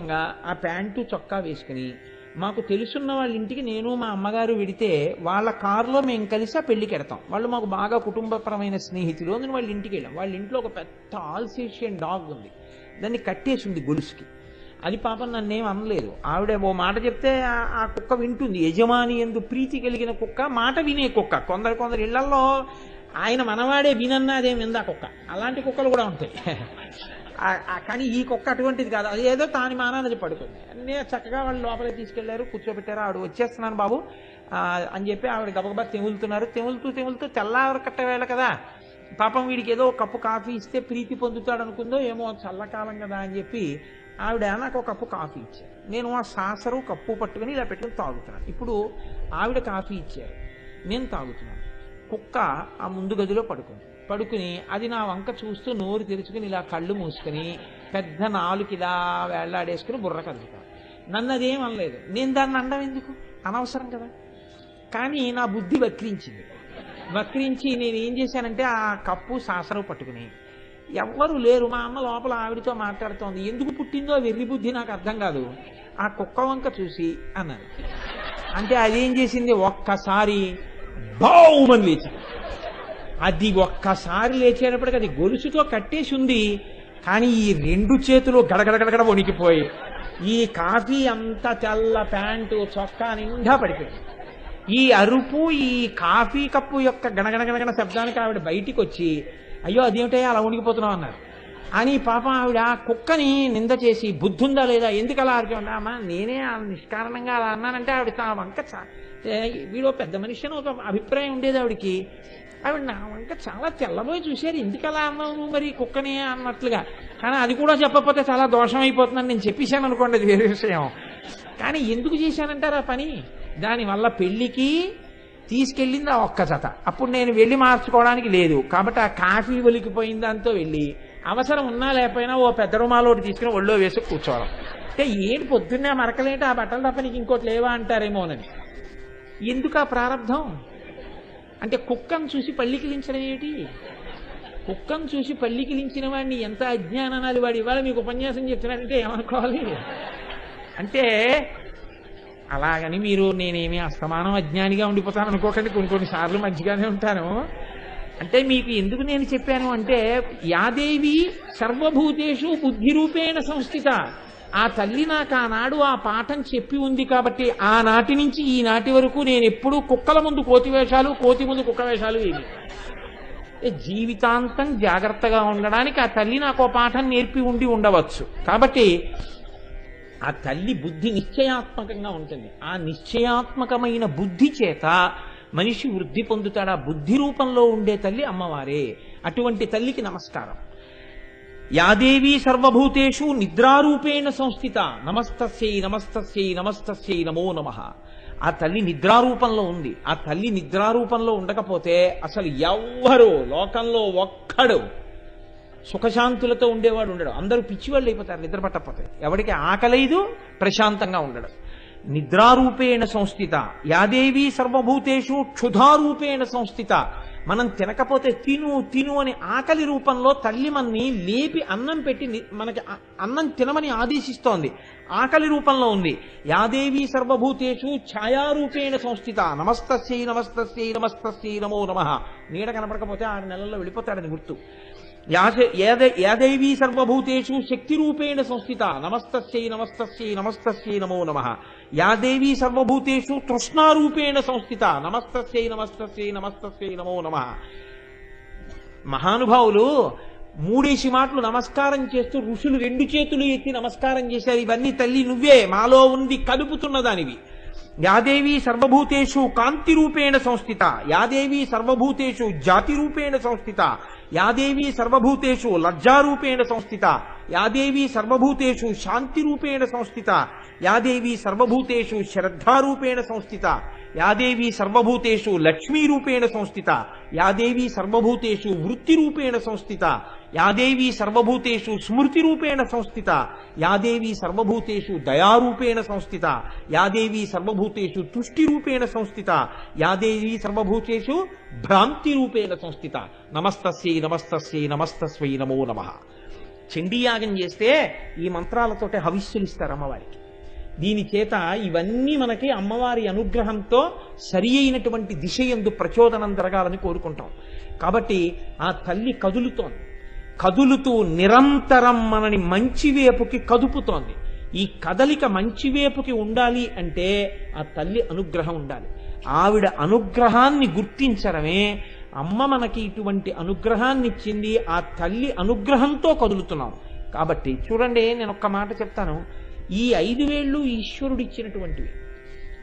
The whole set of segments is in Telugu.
నిశ్చింతంగా ఆ ప్యాంటు చొక్కా వేసుకుని మాకు తెలుసున్న వాళ్ళ ఇంటికి నేను మా అమ్మగారు వెడితే వాళ్ళ కారులో మేము కలిసి ఆ పెళ్లికి వెడతాం. వాళ్ళు మాకు బాగా కుటుంబపరమైన స్నేహితులు. అందుకని వాళ్ళ ఇంటికి వెళ్ళాం. వాళ్ళ ఇంట్లో ఒక పెద్ద ఆల్సేషియన్ డాగ్ ఉంది. దాన్ని కట్టేసి ఉంది గొలుసుకి. అది పాపం నన్నేం అనలేదు. ఆవిడ ఓ మాట చెప్తే ఆ కుక్క వింటుంది. యజమాని ఎందు ప్రీతి కలిగిన కుక్క, మాట వినే కుక్క. కొందరు ఇళ్లలో ఆయన మనవాడే వినన్నా అదేం విందా కుక్క. అలాంటి కుక్కలు కూడా ఉంటాయి. కానీ ఈ కుక్క అటువంటిది కాదు. అది ఏదో తాని మానాన్ని పడుకుంది. నేను చక్కగా వాళ్ళు లోపలికి తీసుకెళ్లారు, కూర్చోబెట్టారు. ఆవిడ వచ్చేస్తున్నాను బాబు అని చెప్పి ఆవిడ గబగబా తెములుతున్నారు. తెములుతూ తెల్లారకట్ట వేళ కదా, పాపం వీడికి ఏదో కప్పు కాఫీ ఇస్తే ప్రీతి పొందుతాడు అనుకుందో ఏమో, చల్లకాలం కదా అని చెప్పి ఆవిడ నాకు ఒక కప్పు కాఫీ ఇచ్చారు. నేను ఆ సాసరు కప్పు పట్టుకుని ఇలా పెట్టుకుని తాగుతున్నాను. ఇప్పుడు ఆవిడ కాఫీ ఇచ్చారు, నేను తాగుతున్నాను. కుక్క ఆ ముందు గదిలో పడుకుని అది నా వంక చూస్తూ నోరు తెరుచుకుని ఇలా కళ్ళు మూసుకుని పెద్ద నాలుగు ఇలా వేళ్లాడేసుకుని బుర్ర కదులుతాను. నన్ను అదేం అనలేదు. నేను దాన్ని అండం ఎందుకు, అనవసరం కదా. కానీ నా బుద్ధి వక్రించి నేను ఏం చేశానంటే ఆ కప్పు సాసరు పట్టుకుని, ఎవ్వరూ లేరు, మా అమ్మ లోపల ఆవిడతో మాట్లాడుతోంది. ఎందుకు పుట్టిందో వెర్రి బుద్ధి నాకు అర్థం కాదు. ఆ కుక్క వంక చూసి అన్నాను. అంటే అదేం చేసింది, ఒక్కసారి బావుమని లేచింది. అది ఒక్కసారి లేచేటప్పటికి అది గొలుసుతో కట్టేసి ఉంది. కానీ ఈ రెండు చేతులు గడగడగడగడ వణికిపోయి ఈ కాఫీ అంతా తెల్ల ప్యాంటు చొక్కా నిండా పడిపోయింది. ఈ అరుపు, ఈ కాఫీ కప్పు యొక్క గణగణగణగణ శబ్దానికి ఆవిడ బయటికి వచ్చి, అయ్యో అదేమిటయ్యా అలా వణికిపోతున్నావు అన్నారు. అని పాపం ఆవిడ కుక్కని నింద చేసి, బుద్ధుందా లేదా, ఎందుకు అలా అమ్మా నేనే నిష్కారణంగా అలా అన్నానంటే ఆవిడ నా వంక వీడు పెద్ద మనిషి అని ఒక అభిప్రాయం ఉండేది ఆవిడికి. ఆవిడ నా వంక చాలా తెల్లబోయి చూశారు, ఎందుకు అలా అన్నావు మరి కుక్కని అన్నట్లుగా. కానీ అది కూడా చెప్పకపోతే చాలా దోషం అయిపోతుందని నేను చెప్పేశాను అనుకోండి, అది వేరే విషయం. కానీ ఎందుకు చేశానంటారు ఆ పని, దానివల్ల పెళ్లికి తీసుకెళ్ళింది ఆ ఒక్క జత. అప్పుడు నేను వెళ్ళి మార్చుకోవడానికి లేదు కాబట్టి ఆ కాఫీ ఒలికిపోయిన దాంతో వెళ్ళి అవసరం ఉన్నా లేకపోయినా ఓ పెద్ద రుమాలోటి తీసుకుని ఒళ్ళో వేసి కూర్చోవడం. అంటే ఏంటి పొద్దున్నే మరకలేంటి, ఆ బట్టలు తప్ప నీకు ఇంకోటి లేవా అంటారేమోనని. ఎందుకు ఆ ప్రారంధం అంటే కుక్కను చూసి పళ్ళికిలించడం ఏమిటి? కుక్కను చూసి పళ్ళికిలించిన వాడిని ఎంత అజ్ఞానాలు వాడి ఇవాళ మీకు ఉపన్యాసం చెప్తున్నాడంటే ఏమనుకోవాలి. అంటే అలాగని మీరు నేనేమి అస్తమానం అజ్ఞానిగా ఉండిపోతాను అనుకోకండి, కొన్నిసార్లు మంచిగానే ఉంటాను. అంటే మీకు ఎందుకు నేను చెప్పాను అంటే, యాదేవి సర్వభూతేషు బుద్ధి రూపేణ సంస్థిత. ఆ తల్లి నాకు ఆనాడు ఆ పాఠం చెప్పి ఉంది కాబట్టి ఆనాటి నుంచి ఈనాటి వరకు నేను ఎప్పుడూ కుక్కల ముందు కోతి వేషాలు, కోతి ముందు కుక్క వేషాలు ఏమి. జీవితాంతం జాగ్రత్తగా ఉండడానికి ఆ తల్లి నాకు పాఠం నేర్పి ఉండవచ్చు. కాబట్టి ఆ తల్లి బుద్ధి నిశ్చయాత్మకంగా ఉంటుంది. ఆ నిశ్చయాత్మకమైన బుద్ధి చేత మనిషి వృద్ధి పొందుతాడు. ఆ బుద్ధి రూపంలో ఉండే తల్లి అమ్మవారే. అటువంటి తల్లికి నమస్కారం. యాదేవి సర్వభూతేషు నిద్రారూపేణ సంస్థిత నమస్తస్యై నమస్తస్యై నమస్తస్యై నమో నమః. ఆ తల్లి నిద్రారూపంలో ఉంది. ఆ తల్లి నిద్రారూపంలో ఉండకపోతే అసలు ఎవ్వరూ లోకంలో ఒక్కడు సుఖశాంతులతో ఉండేవాడు ఉండడు. అందరూ పిచ్చివాళ్ళు అయిపోతారు నిద్ర పట్టకపోతే. ఎవరికి ఆకలేదు, ప్రశాంతంగా ఉండడు. నిద్రారూపేణ సంస్థిత యాదేవి సర్వభూతేషు క్షుధారూపేణ సంస్థిత. మనం తినకపోతే తిను అని ఆకలి రూపంలో తల్లి మన్ని లేపి అన్నం పెట్టి మనకి అన్నం తినమని ఆదేశిస్తోంది. ఆకలి రూపంలో ఉంది. యాదేవి సర్వభూతేషు ఛాయారూపేణ సంస్థిత నమస్తస్యై నమస్తస్యై నమస్తస్యై నమో నమః. నీడ కనపడకపోతే 6 నెలల్లో వెళ్ళిపోతాడని గుర్తు. యాదేవి సర్వభూతేషు శక్తి రూపేణ సంస్థిత నమస్తస్యై నమస్తస్యై నమస్తస్యై నమో నమః. యాదేవి సర్వభూతేషు తృష్ణారూపేణ సంస్థిత నమస్తస్యై నమస్తస్యై నమస్తస్యై నమో నమః. మహానుభావులు 3 మాటలు నమస్కారం చేస్తూ ఋషులు 2 చేతులు ఎత్తి నమస్కారం చేశారు. ఇవన్నీ తల్లి నువ్వే మాలో ఉంది కలుపుతున్నదానివి. యాదేవి సర్వభూతేషు కాంతి రూపేణ సంస్థిత యాదేవి సర్వభూతేషు జాతి రూపేణ సంస్థిత యాదేవి సర్వభూతేషు లజ్జారూపేణ సంస్థిత యాదేవి సర్వభూతేషు శాంతి రూపేణ సంస్థిత యాదేవి సర్వభూతేషు శ్రద్ధారూపేణ సంస్థిత యాదేవి సర్వభూతేషు లక్ష్మీ రూపేణ సంస్థిత యాదేవి సర్వభూతేషు వృత్తి రూపేణ సంస్థిత యాదేవి సర్వభూతేషు స్మృతి రూపేణ సంస్థిత యాదేవి సర్వభూతేషు దయారూపేణ సంస్థిత యాదేవి సర్వభూతేషు తుష్టి రూపేణ సంస్థిత యాదేవి సర్వభూతేషు భ్రాంతి రూపేణ సంస్థిత నమస్తస్యై నమస్తస్యై నమస్తస్వై నమో నమః. చండీయాగం చేస్తే ఈ మంత్రాలతోటే హవిస్సులు ఇస్తారు అమ్మవారికి. దీని చేత ఇవన్నీ మనకి అమ్మవారి అనుగ్రహంతో సరి అయినటువంటి దిశ యందు ప్రచోదనం జరగాలని కోరుకుంటాం. కాబట్టి ఆ తల్లి కదులుతూ నిరంతరం మనని మంచివేపుకి కదుపుతోంది. ఈ కదలిక మంచివేపుకి ఉండాలి అంటే ఆ తల్లి అనుగ్రహం ఉండాలి. ఆవిడ అనుగ్రహాన్ని గుర్తించడమే, అమ్మ మనకి ఇటువంటి అనుగ్రహాన్ని ఇచ్చింది, ఆ తల్లి అనుగ్రహంతో కదులుతున్నాం. కాబట్టి చూడండి, నేను ఒక్క మాట చెప్తాను. ఈ 5 వేళ్ళు ఈశ్వరుడు ఇచ్చినటువంటివి.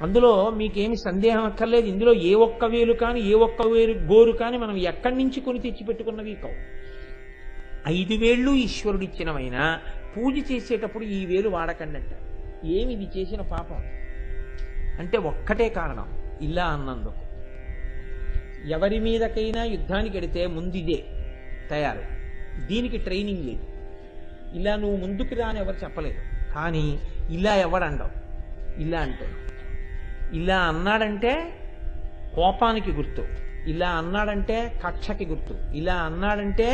అందులో మీకేమి సందేహం అక్కర్లేదు. ఇందులో ఏ ఒక్క వేలు కానీ ఏ ఒక్క వేలు గోరు కానీ మనం ఎక్కడి నుంచి కొని తెచ్చిపెట్టుకున్నవి కావు. 5 వేళ్ళు ఈశ్వరుడు ఇచ్చినవైనా పూజ చేసేటప్పుడు ఈ వేలు వాడకండి అంటారు. ఏమి ఇది చేసిన పాపం అంటే ఒక్కటే కారణం, ఇలా అన్నందుకు. ఎవరి మీదకైనా యుద్ధానికి వెడితే ముందిదే తయారు, దీనికి ట్రైనింగ్ లేదు. ఇలా నువ్వు ముందుకు రాని ఎవరు చెప్పలేదు. కానీ ఇలా ఎవడండవు, ఇలా అంటాడు. ఇలా అన్నాడంటే కోపానికి గుర్తు, ఇలా అన్నాడంటే కక్షకి గుర్తు, ఇలా అన్నాడంటే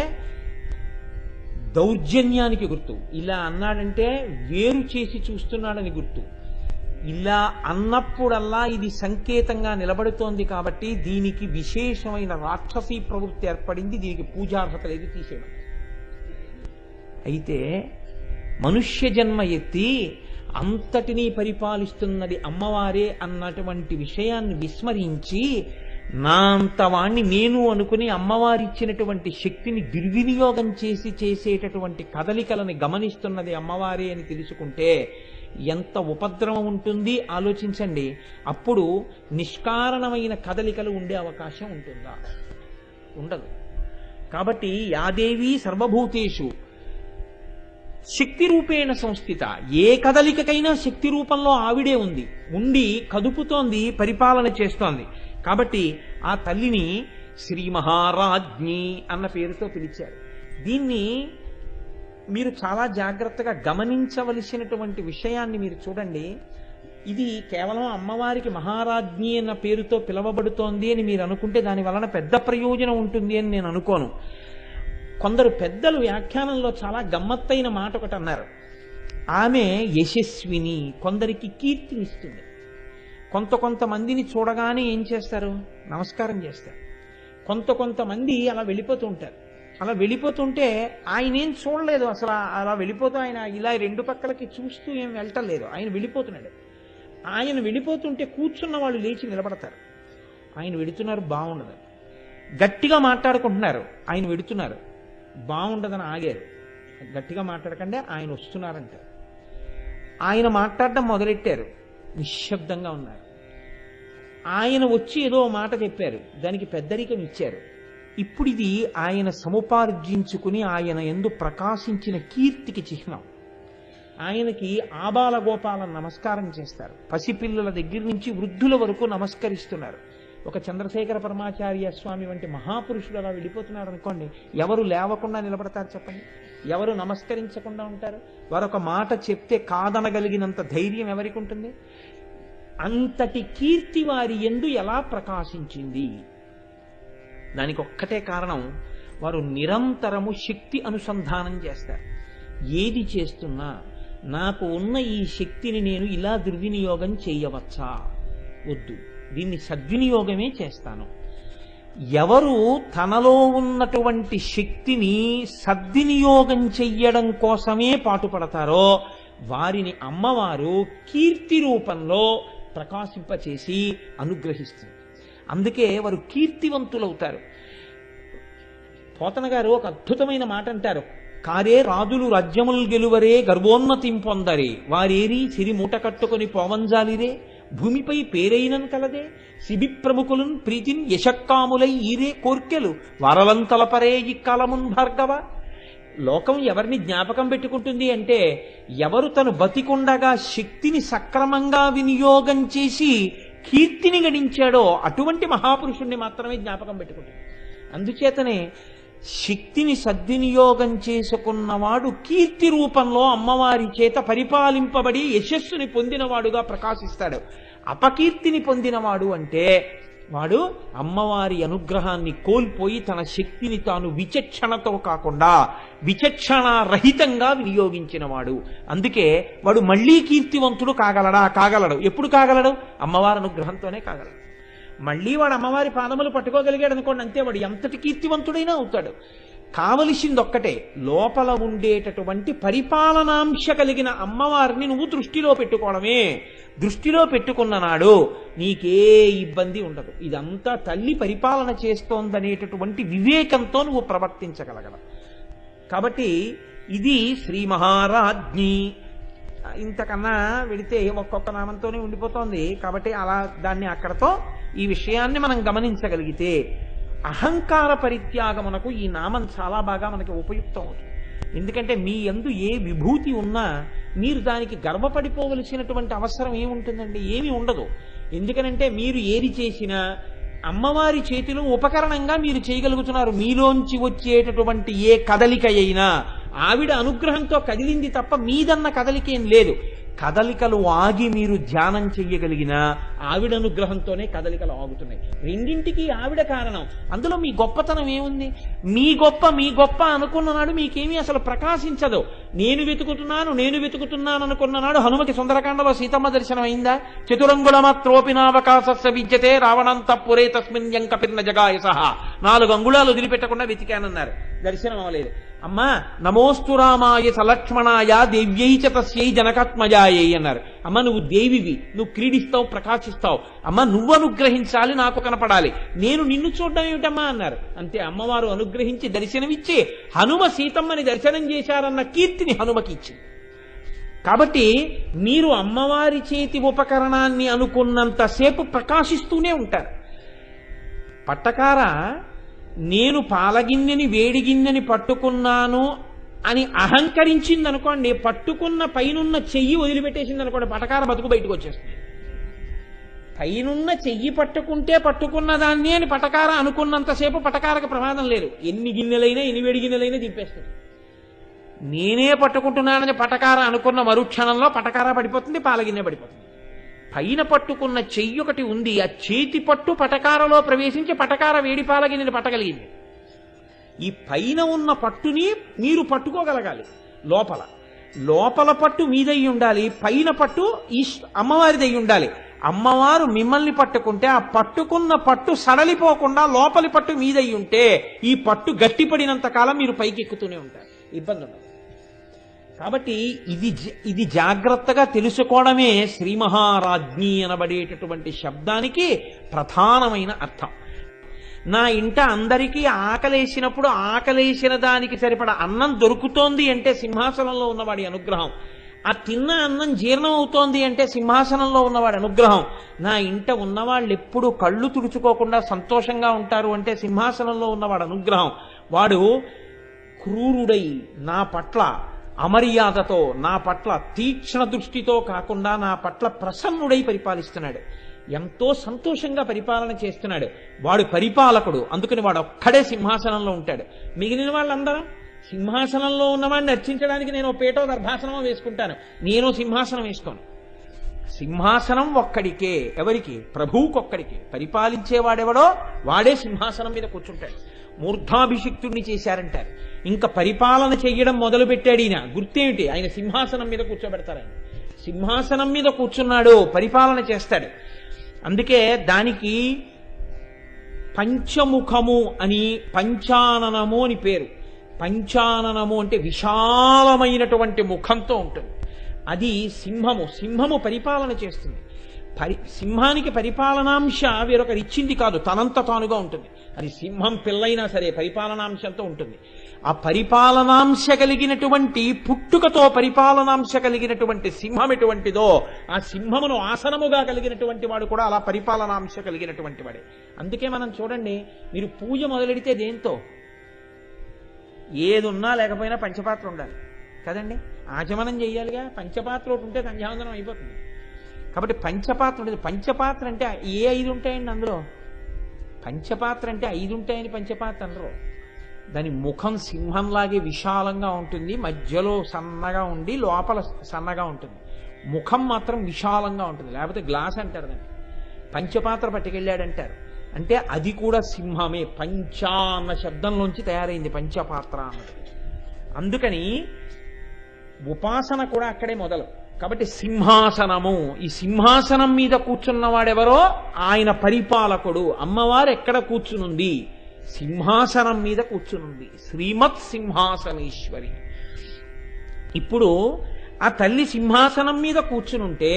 దౌర్జన్యానికి గుర్తు, ఇలా అన్నాడంటే వేరు చేసి చూస్తున్నాడని గుర్తు. ఇలా అన్నప్పుడల్లా ఇది సంకేతంగా నిలబడుతోంది. కాబట్టి దీనికి విశేషమైన రాక్షసీ ప్రవృత్తి ఏర్పడింది. దీనికి పూజార్హత లేదు, తీసేయడం. అయితే మనుష్య జన్మ ఎత్తి అంతటినీ పరిపాలిస్తున్నది అమ్మవారే అన్నటువంటి విషయాన్ని విస్మరించి నా అంతవాణ్ణి నేను అనుకుని అమ్మవారిచ్చినటువంటి శక్తిని దుర్వినియోగం చేసి చేసేటటువంటి కదలికలను గమనిస్తున్నది అమ్మవారే అని తెలుసుకుంటే ఎంత ఉపద్రవం ఉంటుంది ఆలోచించండి. అప్పుడు నిష్కారణమైన కదలికలు ఉండే అవకాశం ఉంటుందా? ఉండదు. కాబట్టి యాదేవి సర్వభూతేషు శక్తి రూపేణ సంస్థిత. ఏ కదలికకైనా శక్తి రూపంలో ఆవిడే ఉండి కదుపుతోంది, పరిపాలన చేస్తోంది. కాబట్టి ఆ తల్లిని శ్రీ మహారాజ్ఞి అన్న పేరుతో పిలిచారు. దీన్ని మీరు చాలా జాగ్రత్తగా గమనించవలసినటువంటి విషయాన్ని మీరు చూడండి. ఇది కేవలం అమ్మవారికి మహారాజ్ఞి అన్న పేరుతో పిలవబడుతోంది అని మీరు అనుకుంటే దాని వలన పెద్ద ప్రయోజనం ఉంటుంది అని నేను అనుకోను. కొందరు పెద్దలు వ్యాఖ్యానంలో చాలా గమ్మత్తైన మాట ఒకటి అన్నారు. ఆమె యశస్విని, కొందరికి కీర్తినిస్తుంది. కొంతమందిని చూడగానే ఏం చేస్తారు? నమస్కారం చేస్తారు. కొంతమంది అలా వెళ్ళిపోతూ ఉంటారు. అలా వెళ్ళిపోతుంటే ఆయన ఏం చూడలేదు అసలు. అలా వెళ్ళిపోతూ ఆయన ఇలా 2 పక్కలకి చూస్తూ ఏం వెళ్ళటలేదు, ఆయన వెళ్ళిపోతున్నాడు. ఆయన వెళ్ళిపోతుంటే కూర్చున్న వాళ్ళు లేచి నిలబడతారు. ఆయన వెడుతున్నారు, బాగుండదు. గట్టిగా మాట్లాడుకుంటున్నారు, ఆయన వెడుతున్నారు, బాగుండదని ఆగారు. గట్టిగా మాట్లాడకండి, ఆయన వస్తున్నారంటారు. ఆయన మాట్లాడడం మొదలెట్టారు, నిశ్శబ్దంగా ఉన్నారు. ఆయన వచ్చి ఏదో మాట చెప్పారు, దానికి పెద్దరికం ఇచ్చారు. ఇప్పుడు ఇది ఆయన సముపార్జించుకుని ఆయన యందు ప్రకాశించిన కీర్తికి చిహ్నం. ఆయనకి ఆబాల గోపాలను నమస్కారం చేస్తారు. పసిపిల్లల దగ్గర నుంచి వృద్ధుల వరకు నమస్కరిస్తున్నారు. ఒక చంద్రశేఖర పరమాచార్య స్వామి వంటి మహాపురుషులు అలా వెళ్ళిపోతున్నారు అనుకోండి, ఎవరు లేవకుండా నిలబడతారు చెప్పండి? ఎవరు నమస్కరించకుండా ఉంటారు? వారొక మాట చెప్తే కాదనగలిగినంత ధైర్యం ఎవరికి ఉంటుంది? అంతటి కీర్తి వారి యందు ఎలా ప్రకాశించింది? దానికి ఒక్కటే కారణం, వారు నిరంతరము శక్తి అనుసంధానం చేస్తారు. ఏది చేస్తున్నా నాకు ఉన్న ఈ శక్తిని నేను ఇలా దుర్వినియోగం చేయవచ్చా? వద్దు, దీన్ని సద్వినియోగమే చేస్తాను. ఎవరు తనలో ఉన్నటువంటి శక్తిని సద్వినియోగం చెయ్యడం కోసమే పాటుపడతారో వారిని అమ్మవారు కీర్తి రూపంలో ప్రకాశింపచేసి అనుగ్రహిస్తుంది. అందుకే వారు కీర్తివంతులవుతారు. పోతన గారు ఒక అద్భుతమైన మాట అంటారు, కారే రాజులు రాజ్యములు గెలువరే గర్వోన్నతిం పొందరే, వారేరి సిరి మూట కట్టుకొని పోవంజాలిరే, భూమిపై పేరైనన్ కలదే, శిబి ప్రముఖులున్ ప్రీతిన్ యశక్కాములై ఈరే కోర్కెలు వారలంతలపరే ఇక్కాలమున్ భార్గవ. లోకం ఎవరిని జ్ఞాపకం పెట్టుకుంటుంది అంటే ఎవరు తను బతికుండగా శక్తిని సక్రమంగా వినియోగం చేసి కీర్తిని గడించాడో అటువంటి మహాపురుషుణ్ణి మాత్రమే జ్ఞాపకం పెట్టుకుంటుంది. అందుచేతనే శక్తిని సద్వినియోగం చేసుకున్నవాడు కీర్తి రూపంలో అమ్మవారి చేత పరిపాలింపబడి యశస్సుని పొందినవాడుగా ప్రకాశిస్తాడు. అపకీర్తిని పొందినవాడు అంటే వాడు అమ్మవారి అనుగ్రహాన్ని కోల్పోయి తన శక్తిని తాను విచక్షణతో కాకుండా విచక్షణారహితంగా వినియోగించిన వాడు. అందుకే వాడు మళ్ళీ కీర్తివంతుడు కాగలడా? కాగలడు. ఎప్పుడు కాగలడు? అమ్మవారి అనుగ్రహంతోనే కాగలడు. మళ్ళీ వాడు అమ్మవారి పాదములు పట్టుకోగలిగాడు అనుకోండి, అంతే, వాడు ఎంతటి కీర్తివంతుడైనా అవుతాడు. కావలసింది ఒక్కటే, లోపల ఉండేటటువంటి పరిపాలనాంశ కలిగిన అమ్మవారిని నువ్వు దృష్టిలో పెట్టుకోవడమే. దృష్టిలో పెట్టుకున్న నాడు నీకే ఇబ్బంది ఉండదు. ఇదంతా తల్లి పరిపాలన చేస్తోందనేటటువంటి వివేకంతో నువ్వు ప్రవర్తించగలగడం. కాబట్టి ఇది శ్రీ మహారాజ్ఞి. ఇంతకన్నా వెళితే ఒక్కొక్క నామంతోనే ఉండిపోతోంది. కాబట్టి అలా దాన్ని అక్కడతో ఈ విషయాన్ని మనం గమనించగలిగితే అహంకార పరిత్యాగమునకు ఈ నామం చాలా బాగా మనకి ఉపయుక్తం అవుతుంది. ఎందుకంటే మీ యందు ఏ విభూతి ఉన్నా మీరు దానికి గర్వపడిపోవలసినటువంటి అవసరం ఏముంటుందండి? ఏమీ ఉండదు. ఎందుకనంటే మీరు ఏది చేసినా అమ్మవారి చేతిలో ఉపకరణంగా మీరు చేయగలుగుతున్నారు. మీలోంచి వచ్చేటటువంటి ఏ కదలిక అయినా ఆవిడ అనుగ్రహంతో కదిలింది తప్ప మీదన్న కదలికేం లేదు. కదలికలు ఆగి మీరు ధ్యానం చెయ్యగలిగినా ఆవిడ అనుగ్రహంతోనే కదలికలు ఆగుతున్నాయి. రెండింటికి ఆవిడ కారణం. అందులో మీ గొప్పతనం ఏముంది? మీ గొప్ప అనుకున్న నాడు మీకేమీ అసలు ప్రకాశించదు. నేను వెతుకుతున్నాను అనుకున్న నాడు హనుమకి సుందరకాండలో సీతమ్మ దర్శనం అయిందా? చతురంగుళమాత్రోపినావకాశస్య విద్యతే రావణంతఃపురే తస్మిన్ యంకపిర్న జగాయ సహా. 4 అంగుళాలు వదిలిపెట్టకుండా వెతికానన్నారు. దర్శనం అవ్వలేదు. అమ్మా నమోస్తు రామాయ సలక్ష్మణాయ దేవ్యై చ తస్యై జనకాత్మజాయై అన్నారు. అమ్మ నువ్వు దేవివి, నువ్వు క్రీడిస్తావు, ప్రకాశిస్తావు. అమ్మ నువ్వు అనుగ్రహించాలి, నాకు కనపడాలి. నేను నిన్ను చూడడం ఏమిటమ్మా అన్నారు. అంతే, అమ్మవారు అనుగ్రహించి దర్శనమిచ్చి హనుమ సీతమ్మని దర్శనం చేశారన్న కీర్తిని హనుమకి ఇచ్చింది. కాబట్టి మీరు అమ్మవారి చేతి ఉపకరణాన్ని అనుకున్నంతసేపు ప్రకాశిస్తూనే ఉంటారు. పట్టకార నేను పాలగిన్నెని వేడిగిన్నెని పట్టుకున్నాను అని అహంకరించింది అనుకోండి, పట్టుకున్న పైనున్న చెయ్యి వదిలిపెట్టేసింది అనుకోండి, పటకార బతుకు బయటకు వచ్చేస్తుంది. పైనున్న చెయ్యి పట్టుకుంటే పట్టుకున్న దాన్ని అని పటకార అనుకున్నంతసేపు పటకారకు ప్రమాదం లేదు. ఎన్ని గిన్నెలైనా ఎన్ని వేడి గిన్నెలైనా దింపేస్తుంది. నేనే పట్టుకుంటున్నానని పటకార అనుకున్న మరుక్షణంలో పటకార పడిపోతుంది, పాలగిన్నె పడిపోతుంది. పైన పట్టుకున్న చెయ్యి ఒకటి ఉంది, ఆ చేతి పట్టు పటకారలో ప్రవేశించి పటకార వేడి పాలగిన్నెని పట్టగలిగింది. ఈ పైన ఉన్న పట్టుని మీరు పట్టుకోగలగాలి. లోపల పట్టు మీదై ఉండాలి, పైన పట్టు అమ్మవారిదై ఉండాలి. అమ్మవారు మిమ్మల్ని పట్టుకుంటే ఆ పట్టుకున్న పట్టు సడలిపోకుండా లోపలి పట్టు మీదై ఉంటే ఈ పట్టు గట్టిపడినంత కాలం మీరు పైకి ఎక్కుతూనే ఉంటారు, ఇబ్బంది ఉండదు. కాబట్టి ఇది జాగ్రత్తగా తెలుసుకోవడమే శ్రీ మహారాజ్ఞి అనబడేటటువంటి శబ్దానికి ప్రధానమైన అర్థం. నా ఇంట అందరికీ ఆకలేసినప్పుడు ఆకలేసిన దానికి సరిపడ అన్నం దొరుకుతోంది అంటే సింహాసనంలో ఉన్నవాడి అనుగ్రహం. ఆ తిన్న అన్నం జీర్ణం అవుతోంది అంటే సింహాసనంలో ఉన్నవాడి అనుగ్రహం. నా ఇంట ఉన్నవాళ్ళు ఎప్పుడు కళ్ళు తుడుచుకోకుండా సంతోషంగా ఉంటారు అంటే సింహాసనంలో ఉన్నవాడు అనుగ్రహం. వాడు క్రూరుడై నా పట్ల అమర్యాదతో, నా పట్ల తీక్ష్ణ దృష్టితో కాకుండా నా పట్ల ప్రసన్నుడై పరిపాలిస్తున్నాడు. ఎంతో సంతోషంగా పరిపాలన చేస్తున్నాడు. వాడు పరిపాలకుడు, అందుకని వాడు ఒక్కడే సింహాసనంలో ఉంటాడు. మిగిలిన వాళ్ళందరం సింహాసనంలో ఉన్నవాడిని అర్చించడానికి నేను పీఠో దర్భాసనమో వేసుకుంటాను, నేను సింహాసనం వేసుకోను. సింహాసనం ఒక్కడికే. ఎవరికి? ప్రభువుకొక్కడికే. పరిపాలించేవాడెవడో వాడే సింహాసనం మీద కూర్చుంటాడు. మూర్ధాభిషిక్తుడిని చేశారంటారు. ఇంకా పరిపాలన చెయ్యడం మొదలు పెట్టాడు ఈయన. గుర్తేమిటి? ఆయన సింహాసనం మీద కూర్చోబెడతారు. ఆయన సింహాసనం మీద కూర్చున్నాడు, పరిపాలన చేస్తాడు. అందుకే దానికి పంచముఖము అని, పంచాననము అని పేరు. పంచాననము అంటే విశాలమైనటువంటి ముఖంతో ఉంటుంది. అది సింహము పరిపాలన చేస్తుంది. సింహానికి పరిపాలనాంశ వేరొకరు ఇచ్చింది కాదు, తనంత తానుగా ఉంటుంది. అది సింహం పిల్లైనా సరే పరిపాలనాంశంతో ఉంటుంది. ఆ పరిపాలనాంశ కలిగినటువంటి, పుట్టుకతో పరిపాలనాంశ కలిగినటువంటి సింహం ఎటువంటిదో ఆ సింహమును ఆసనముగా కలిగినటువంటి వాడు కూడా అలా పరిపాలనాంశ కలిగినటువంటి వాడే. అందుకే మనం చూడండి, మీరు పూజ మొదలెడితే దేంతో? ఏదున్నా లేకపోయినా పంచపాత్ర ఉండాలి కదండి. ఆచమనం చెయ్యాలిగా. పంచపాత్ర ఒకటి ఉంటే సంధ్యావందనం అయిపోతుంది. కాబట్టి పంచపాత్ర ఉండేది. పంచపాత్ర అంటే ఏ 5 ఉంటాయండి అందులో? పంచపాత్ర అంటే 5 ఉంటాయని పంచపాత్ర అనరు. దాని ముఖం సింహంలాగే విశాలంగా ఉంటుంది, మధ్యలో సన్నగా ఉండి లోపల సన్నగా ఉంటుంది. ముఖం మాత్రం విశాలంగా ఉంటుంది. లేకపోతే గ్లాస్ అంటారు దాన్ని. పంచపాత్ర పట్టుకెళ్ళాడంటారు. అంటే అది కూడా సింహమే. పంచ అన్న శబ్దంలోంచి తయారైంది పంచపాత్ర అన్నది. అందుకని ఉపాసన కూడా అక్కడే మొదలు. కాబట్టి సింహాసనము, ఈ సింహాసనం మీద కూర్చున్నవాడెవరో ఆయన పరిపాలకుడు. అమ్మవారు ఎక్కడ కూర్చునుంది? సింహాసనం మీద కూర్చునుంది. శ్రీమత్ సింహాసనేశ్వరి. ఇప్పుడు ఆ తల్లి సింహాసనం మీద కూర్చునుంటే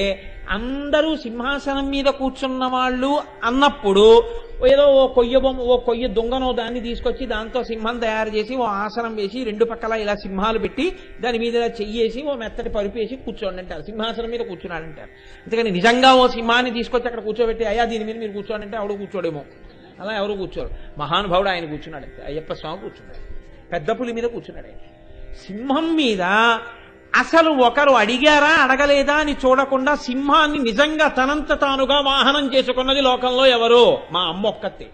అందరూ సింహాసనం మీద కూర్చున్న వాళ్ళు అన్నప్పుడు ఏదో ఓ కొయ్య దొంగనో దాన్ని తీసుకొచ్చి దాంతో సింహం తయారు చేసి ఓ ఆసనం వేసి రెండు పక్కల ఇలా సింహాలు పెట్టి దాని మీద ఇలా చెయ్యేసి ఓ మెత్తటి పరుపు వేసి కూర్చోండి అంటారు. సింహాసనం మీద కూర్చున్నాడంటారు. అందుకని నిజంగా ఓ సింహాన్ని తీసుకొచ్చి అక్కడ కూర్చోబెట్టి అయ్యా దీని మీద మీరు కూర్చోండి ఎవడు కూర్చోడేమో. అలా ఎవరు కూర్చోరు. మహానుభావుడు ఆయన కూర్చున్నాడు. అయ్యప్ప స్వామి కూర్చున్నాడు. పెద్ద పులి మీద కూర్చున్నాడు ఆయన. సింహం మీద అసలు ఒకరు అడిగారా అడగలేదా అని చూడకుండా సింహాన్ని నిజంగా తనంత తానుగా వాహనం చేసుకున్నది లోకంలో ఎవరో? మా అమ్మ ఒక్కతే.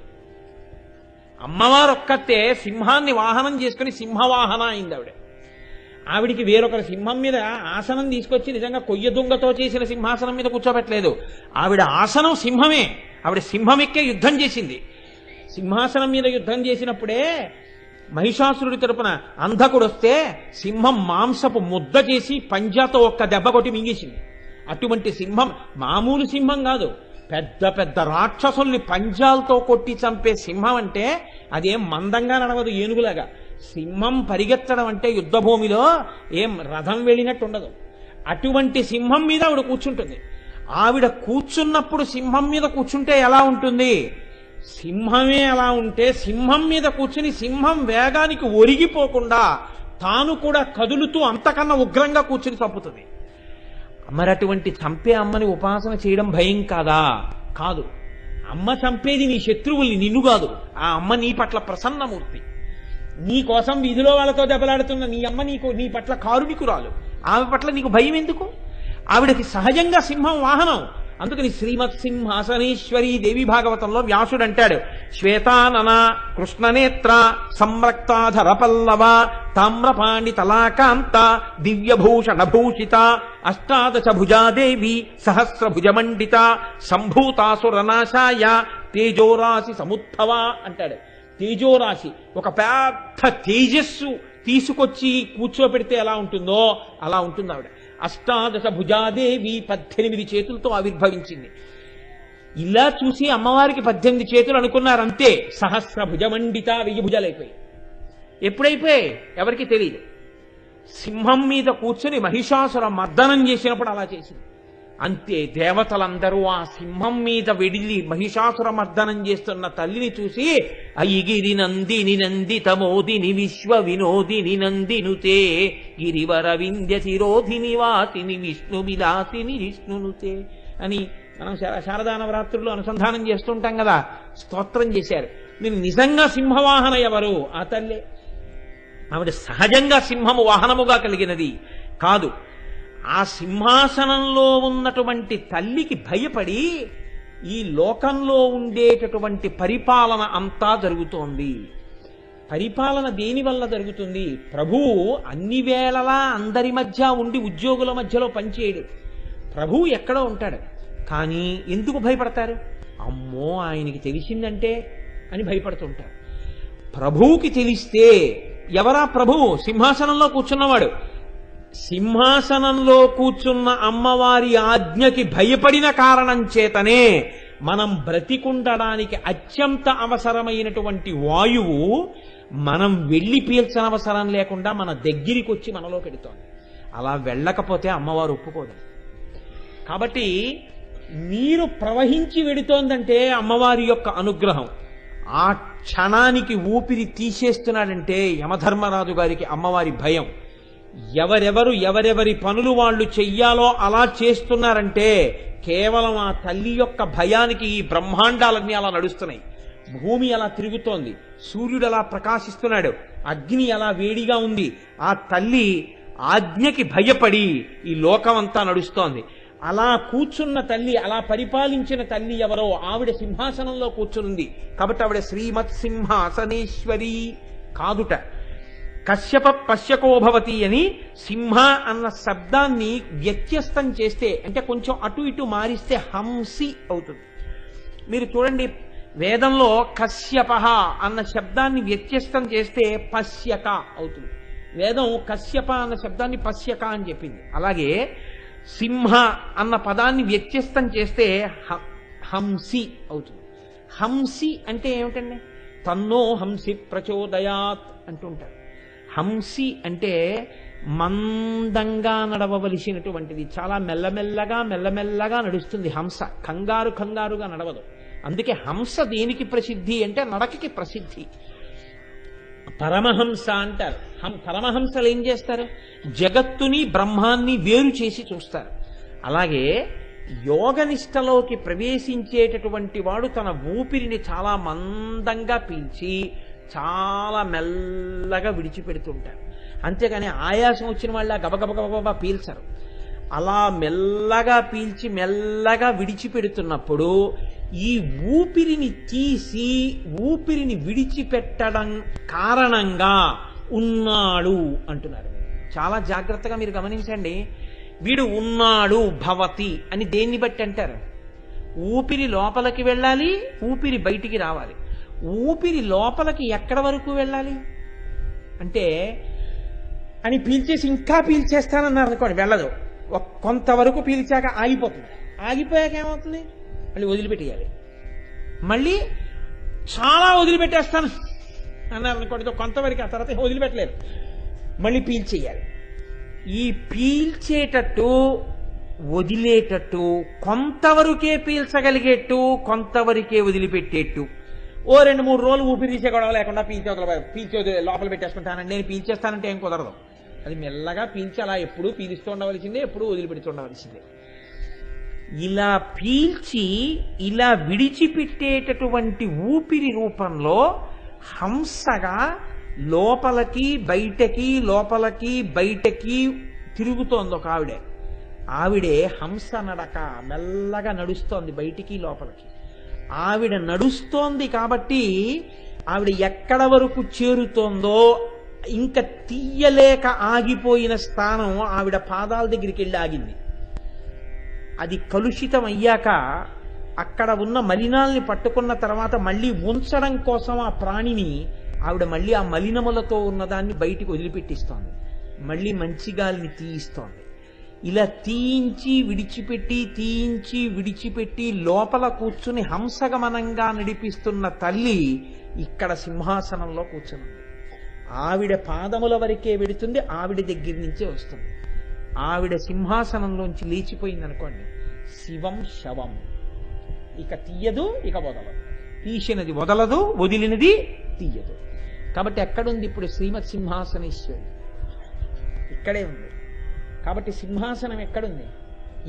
అమ్మవారు ఒక్కతే సింహాన్ని వాహనం చేసుకుని సింహవాహన అయింది ఆవిడ. ఆవిడికి వేరొకరు సింహం మీద ఆసనం తీసుకొచ్చి నిజంగా కొయ్య దుంగతో చేసిన సింహాసనం మీద కూర్చోబెట్టలేదు. ఆవిడ ఆసనం సింహమే. ఆవిడ సింహం ఎక్కే యుద్ధం చేసింది. సింహాసనం మీద యుద్ధం చేసినప్పుడే మహిషాసురుడి తరపున అంధకుడు వస్తే సింహం మాంసపు ముద్ద చేసి పంజాతో ఒక్క దెబ్బ కొట్టి మింగేసింది. అటువంటి సింహం మామూలు సింహం కాదు. పెద్ద పెద్ద రాక్షసుల్ని పంజాలతో కొట్టి చంపే సింహం అంటే అదేం మందంగా నడవదు ఏనుగులాగా. సింహం పరిగెత్తడం అంటే యుద్ధభూమిలో ఏం రథం వెళ్ళినట్టు ఉండదు. అటువంటి సింహం మీద ఆవిడ కూర్చుంటుంది. ఆవిడ కూర్చున్నప్పుడు సింహం మీద కూర్చుంటే ఎలా ఉంటుంది? సింహమే అలా ఉంటే సింహం మీద కూర్చుని సింహం వేగానికి ఒరిగిపోకుండా తాను కూడా కదులుతూ అంతకన్నా ఉగ్రంగా కూర్చుని చంపుతుంది. మరి అటువంటి చంపే అమ్మని ఉపాసన చేయడం భయం కాదా? కాదు. అమ్మ చంపేది నీ శత్రువుల్ని, నిన్ను కాదు. ఆ అమ్మ నీ పట్ల ప్రసన్నమూర్తి. నీ కోసం వీధిలో వాళ్ళతో దెబ్బలాడుతున్న నీ అమ్మ నీ పట్ల కారుణికురాలు. ఆమె పట్ల నీకు భయం ఎందుకు? ఆవిడకి సహజంగా సింహం వాహనం. అందుకని శ్రీమత్ సింహాసనేశ్వరి దేవి భాగవతంలో వ్యాసుడు అంటాడు, శ్వేతానన కృష్ణనేత్ర సంరక్తాధర పల్లవ తామ్రపాణి తలాకాంత దివ్యభూషణ భూషిత అష్టాదశ భుజాదేవి సహస్రభుజమండిత సంభూతాసురనాశాయ తేజోరాశి సముద్భవ అంటాడు. తేజోరాశి, ఒక పెద్ద తేజస్సు తీసుకొచ్చి కూర్చోపెడితే ఎలా ఉంటుందో అలా ఉంటుంది ఆవిడ. అష్టాదశ భుజాదేవి 18 చేతులతో ఆవిర్భవించింది. ఇలా చూసి అమ్మవారికి 18 చేతులు అనుకున్నారంతే. సహస్ర భుజమండిత 1000 భుజాలైపోయి. ఎప్పుడైపోయాయి ఎవరికి తెలియదు. సింహం మీద కూర్చొని మహిషాసుర మర్దనం చేసినప్పుడు అలా చేసింది అంతే. దేవతలందరూ ఆ సింహం మీద వెడిలి మహిషాసుర మర్దనం చేస్తున్న తల్లిని చూసి అయిగిరి నందిని నందితమోదిని విశ్వ వినోదిని నందినుతే గిరివర వింధ్య శిరోధిని వాసిని విష్ణు విలాసిని విష్ణునుతే అని మనం శారదా నవరాత్రుల్లో అనుసంధానం చేస్తుంటాం కదా. స్తోత్రం చేశారు. మీరు నిజంగా సింహవాహన ఎవరు? ఆ తల్లే. ఆవిడ సహజంగా సింహము వాహనముగా కలిగినది కాదు. ఆ సింహాసనంలో ఉన్నటువంటి తల్లికి భయపడి ఈ లోకంలో ఉండేటటువంటి పరిపాలన అంతా జరుగుతోంది. పరిపాలన దేని వల్ల జరుగుతుంది? ప్రభువు అన్ని వేళలా అందరి మధ్య ఉండి ఉద్యోగుల మధ్యలో పనిచేయడు. ప్రభువు ఎక్కడో ఉంటాడు. కానీ ఎందుకు భయపడతారు? అమ్మో ఆయనకి తెలిసిందంటే అని భయపడుతుంటారు. ప్రభువుకి తెలిస్తే ఎవరా ప్రభువు? సింహాసనంలో కూర్చున్నవాడు. సింహాసనంలో కూర్చున్న అమ్మవారి ఆజ్ఞకి భయపడిన కారణం చేతనే మనం బ్రతికుండడానికి అత్యంత అవసరమైనటువంటి వాయువు మనం వెళ్ళి పీల్చనవసరం లేకుండా మన దగ్గరికి వచ్చి మనలో పెడుతోంది. అలా వెళ్ళకపోతే అమ్మవారు ఒప్పుకోదు. కాబట్టి నీరు ప్రవహించి వెడుతోందంటే అమ్మవారి యొక్క అనుగ్రహం. ఆ క్షణానికి ఊపిరి తీసేస్తున్నాడంటే యమధర్మరాజు గారికి అమ్మవారి భయం. ఎవరెవరి పనులు వాళ్ళు చెయ్యాలో అలా చేస్తున్నారంటే కేవలం ఆ తల్లి యొక్క భయానికి ఈ బ్రహ్మాండాలన్నీ అలా నడుస్తున్నాయి. భూమి అలా తిరుగుతోంది, సూర్యుడు అలా ప్రకాశిస్తున్నాడు, అగ్ని అలా వేడిగా ఉంది. ఆ తల్లి ఆజ్ఞకి భయపడి ఈ లోకమంతా నడుస్తోంది. అలా కూర్చున్న తల్లి, అలా పరిపాలించిన తల్లి ఎవరో ఆవిడ సింహాసనంలో కూర్చునుంది. కాబట్టి ఆవిడ శ్రీమత్ సింహాసనేశ్వరి కాదుట. కశ్యప పశ్యకోభవతి అని సింహ అన్న శబ్దాన్ని వ్యత్యస్తం చేస్తే, అంటే కొంచెం అటు ఇటు మారిస్తే హంసి అవుతుంది. మీరు చూడండి, వేదంలో కశ్యప అన్న శబ్దాన్ని వ్యత్యస్తం చేస్తే పశ్యక అవుతుంది. వేదం కశ్యప అన్న శబ్దాన్ని పశ్యక అని చెప్పింది. అలాగే సింహ అన్న పదాన్ని వ్యత్యస్తం చేస్తే హంసి అవుతుంది. హంసి అంటే ఏమిటండి? తన్నో హంసి ప్రచోదయాత్ అంటుంటారు. హంసి అంటే మందంగా నడవవలసినటువంటిది, చాలా మెల్లమెల్లగా మెల్లమెల్లగా నడుస్తుంది హంస, కంగారుగా నడవదు. అందుకే హంస దేనికి ప్రసిద్ధి అంటే నడకకి ప్రసిద్ధి. పరమహంస అంటారు. పరమహంసలు ఏం చేస్తారు? జగత్తుని బ్రహ్మాన్ని వేరు చేసి చూస్తారు. అలాగే యోగనిష్టలోకి ప్రవేశించేటటువంటి వాడు తన ఊపిరిని చాలా మందంగా పీల్చి చాలా మెల్లగా విడిచిపెడుతుంటారు. అంతేగాని ఆయాసం వచ్చిన వాళ్ళ గబగబగబా పీల్చరు. అలా మెల్లగా పీల్చి మెల్లగా విడిచిపెడుతున్నప్పుడు ఈ ఊపిరిని తీసి ఊపిరిని విడిచిపెట్టడం కారణంగా ఉన్నాడు అంటున్నారు. చాలా జాగ్రత్తగా మీరు గమనించండి. వీడు ఉన్నాడు భవతి అని దేన్ని బట్టి అంటారు? ఊపిరి లోపలికి వెళ్ళాలి, ఊపిరి బయటికి రావాలి. ఊపిరి లోపలికి ఎక్కడ వరకు వెళ్ళాలి అంటే అని పీల్చేసి ఇంకా పీల్చేస్తానన్నారు అనుకోండి, వెళ్ళదు. కొంతవరకు పీల్చాక ఆగిపోతుంది. ఆగిపోయాక ఏమవుతుంది? మళ్ళీ వదిలిపెట్టేయాలి. మళ్ళీ చాలా వదిలిపెట్టేస్తాను అన్నారు అనుకోండి, కొంతవరకు, ఆ తర్వాత వదిలిపెట్టలేరు, మళ్ళీ పీల్చేయాలి. ఈ పీల్చేటట్టు వదిలేటట్టు, కొంతవరకే పీల్చగలిగేట్టు కొంతవరకే వదిలిపెట్టేట్టు, ఓ 2-3 రోజులు ఊపిరి తీసే గొడవ లేకుండా పీల్చే లోపల పెట్టేసుకుంటానండి, నేను పీల్చేస్తానంటే ఏం కుదరదు. అది మెల్లగా పీల్చి అలా ఎప్పుడూ పీలుస్తూ ఉండవలసిందే, ఎప్పుడూ వదిలిపెడుతూ ఉండవలసిందే. ఇలా పీల్చి ఇలా విడిచిపెట్టేటటువంటి ఊపిరి రూపంలో హంసగా లోపలికి బయటకి లోపలికి బయటకి తిరుగుతోంది ఒక ఆవిడే హంస నడక, మెల్లగా నడుస్తోంది బయటికి లోపలికి. ఆవిడ నడుస్తోంది కాబట్టి ఆవిడ ఎక్కడ వరకు చేరుతోందో ఇంకా తీయలేక ఆగిపోయిన స్థానం ఆవిడ పాదాల దగ్గరికి వెళ్ళి ఆగింది. అది కలుషితం అయ్యాక అక్కడ ఉన్న మలినాల్ని పట్టుకున్న తర్వాత మళ్ళీ ఉంచడం కోసం ఆ ప్రాణిని ఆవిడ మళ్ళీ ఆ మలినములతో ఉన్నదాన్ని బయటికి వదిలిపెట్టిస్తోంది, మళ్ళీ మంచి గాలిని తీయిస్తోంది. ఇలా తీయించి విడిచిపెట్టి తీయించి విడిచిపెట్టి లోపల కూర్చుని హంసగమనంగా నడిపిస్తున్న తల్లి ఇక్కడ సింహాసనంలో కూర్చుంది. ఆవిడ పాదముల వరకే వెడుతుంది, ఆవిడ దగ్గర నుంచే వస్తుంది. ఆవిడ సింహాసనంలోంచి లేచిపోయింది అనుకోండి, శివం శవం. ఇక తీయదు, ఇక వదలదు. తీసినది వదలదు, వదిలినది తీయదు. కాబట్టి ఎక్కడుంది ఇప్పుడు శ్రీమత్ సింహాసనేశ్వరి? ఇక్కడే ఉంది. కాబట్టి సింహాసనం ఎక్కడుంది?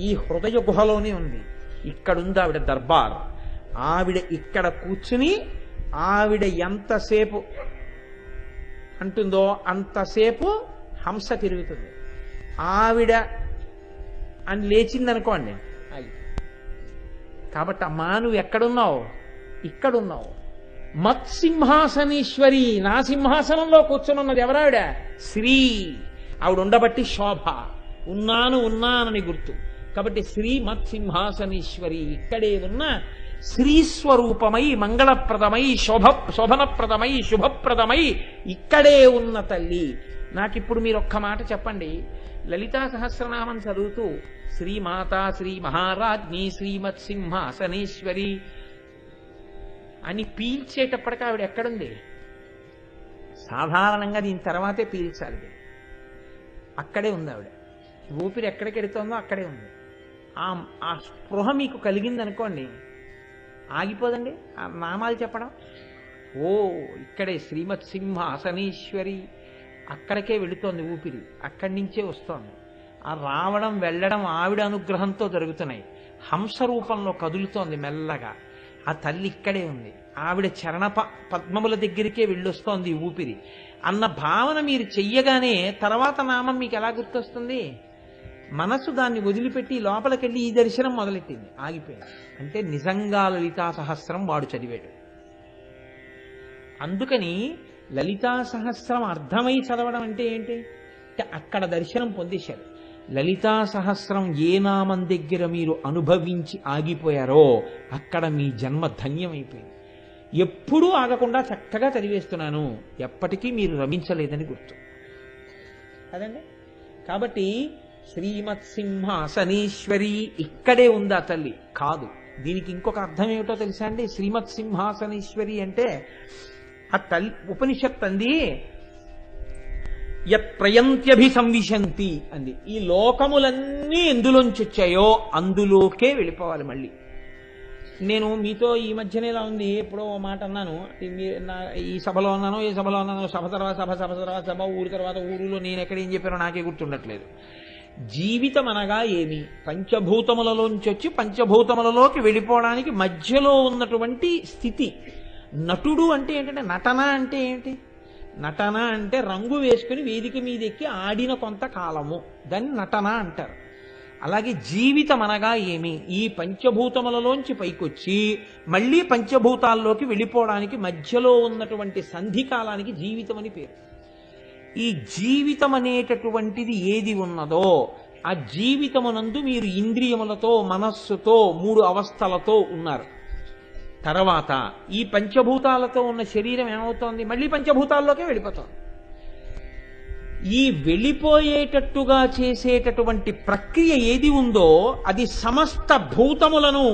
ఈ హృదయ గుహలోనే ఉంది. ఇక్కడుంది ఆవిడ దర్బార్. ఆవిడ ఇక్కడ కూర్చుని ఆవిడ ఎంతసేపు అంటుందో అంతసేపు హంస తిరుగుతుంది. ఆవిడ అని లేచిందనుకోండి అయ్యి. కాబట్టి అమ్మా నువ్వు ఎక్కడున్నావు? ఇక్కడున్నావు. మత్సింహాసనేశ్వరి, నా సింహాసనంలో కూర్చున్నది ఎవరావిడ? శ్రీ. ఆవిడ ఉండబట్టి శోభ, ఉన్నానని గుర్తు. కాబట్టి శ్రీ మత్సింహాసనేశ్వరి, ఇక్కడే ఉన్న శ్రీస్వరూపమై మంగళప్రదమై శోభనప్రదమై శుభప్రదమై ఇక్కడే ఉన్న తల్లి. నాకిప్పుడు మీరు ఒక్క మాట చెప్పండి. లలితా సహస్రనామం చదువుతూ శ్రీమాతా శ్రీ మహారాజ్ఞి శ్రీమత్సింహాసనేశ్వరి అని పీల్చేటప్పటికి ఆవిడ ఎక్కడుంది? సాధారణంగా దీని తర్వాతే పీల్చాలి. అక్కడే ఉంది ఆవిడ. ఊపిరి ఎక్కడికి వెడుతోందో అక్కడే ఉంది. ఆ స్పృహ మీకు కలిగింది అనుకోండి, ఆగిపోదండి ఆ నామాలు చెప్పడం. ఓ ఇక్కడే శ్రీమత్ సింహాసనేశ్వరి, అక్కడికే వెళుతోంది ఊపిరి, అక్కడి నుంచే వస్తోంది. ఆ రావడం వెళ్ళడం ఆవిడ అనుగ్రహంతో జరుగుతున్నాయి. హంస రూపంలో కదులుతోంది మెల్లగా. ఆ తల్లి ఇక్కడే ఉంది. ఆవిడ చరణ పద్మముల దగ్గరికే వెళ్ళొస్తోంది ఊపిరి అన్న భావన మీరు చెయ్యగానే తర్వాత నామం మీకు ఎలా గుర్తొస్తుంది? మనసు దాన్ని వదిలిపెట్టి లోపలికెళ్ళి ఈ దర్శనం మొదలెట్టింది, ఆగిపోయింది. అంటే నిజంగా లలితా సహస్రం వాడు చదివాడు. అందుకని లలితా సహస్రం అర్థమై చదవడం అంటే ఏంటి? అక్కడ దర్శనం పొందేశారు. లలితా సహస్రం ఏ నామం దగ్గర మీరు అనుభవించి ఆగిపోయారో అక్కడ మీ జన్మ ధన్యమైపోయింది. ఎప్పుడూ ఆగకుండా చక్కగా చదివేస్తున్నాను, ఎప్పటికీ మీరు రమించలేదని గుర్తు కదండి. కాబట్టి శ్రీమత్ సింహాసనేశ్వరి ఇక్కడే ఉందా తల్లి కాదు. దీనికి ఇంకొక అర్థం ఏమిటో తెలుసా అండి? శ్రీమత్ సింహాసనేశ్వరి అంటే ఆ తల్లి ఉపనిషత్ అంది యత్ ప్రయంత్యభిసంవిశంతి అంది. ఈ లోకములన్నీ ఎందులోంచి వచ్చాయో అందులోకే వెళ్ళిపోవాలి. మళ్ళీ నేను మీతో ఈ మధ్యనే ఇలా ఉంది, ఎప్పుడో మాట అన్నాను, ఈ సభలో అన్నాను, ఏ సభలో అన్నాను, సభ తర్వాత సభ, సభ తర్వాత సభ, ఊరి తర్వాత ఊరులో నేను ఎక్కడ ఏం చెప్పానో నాకే గుర్తుండట్లేదు. జీవితం అనగా ఏమి? పంచభూతములలోంచి వచ్చి పంచభూతములలోకి వెళ్ళిపోవడానికి మధ్యలో ఉన్నటువంటి స్థితి. నటుడు అంటే ఏంటంటే, నటన అంటే ఏంటి? నటన అంటే రంగు వేసుకుని వేదిక మీద ఎక్కి ఆడిన కొంతకాలము, దాన్ని నటన అంటారు. అలాగే జీవితం అనగా ఏమి? ఈ పంచభూతములలోంచి పైకొచ్చి మళ్ళీ పంచభూతాల్లోకి వెళ్ళిపోవడానికి మధ్యలో ఉన్నటువంటి సంధి కాలానికి జీవితం అని పేరు. ఈ జీవితం అనేటటువంటిది ఏది ఉన్నదో ఆ జీవితమునందు మీరు ఇంద్రియములతో, మనస్సుతో, 3 అవస్థలతో ఉన్నారు. తర్వాత ఈ పంచభూతాలతో ఉన్న శరీరం ఏమవుతోంది? మళ్ళీ పంచభూతాల్లోకే వెళ్ళిపోతుంది. ఈ వెళ్ళిపోయేటట్టుగా చేసేటటువంటి ప్రక్రియ ఏది ఉందో అది సమస్త భూతములను,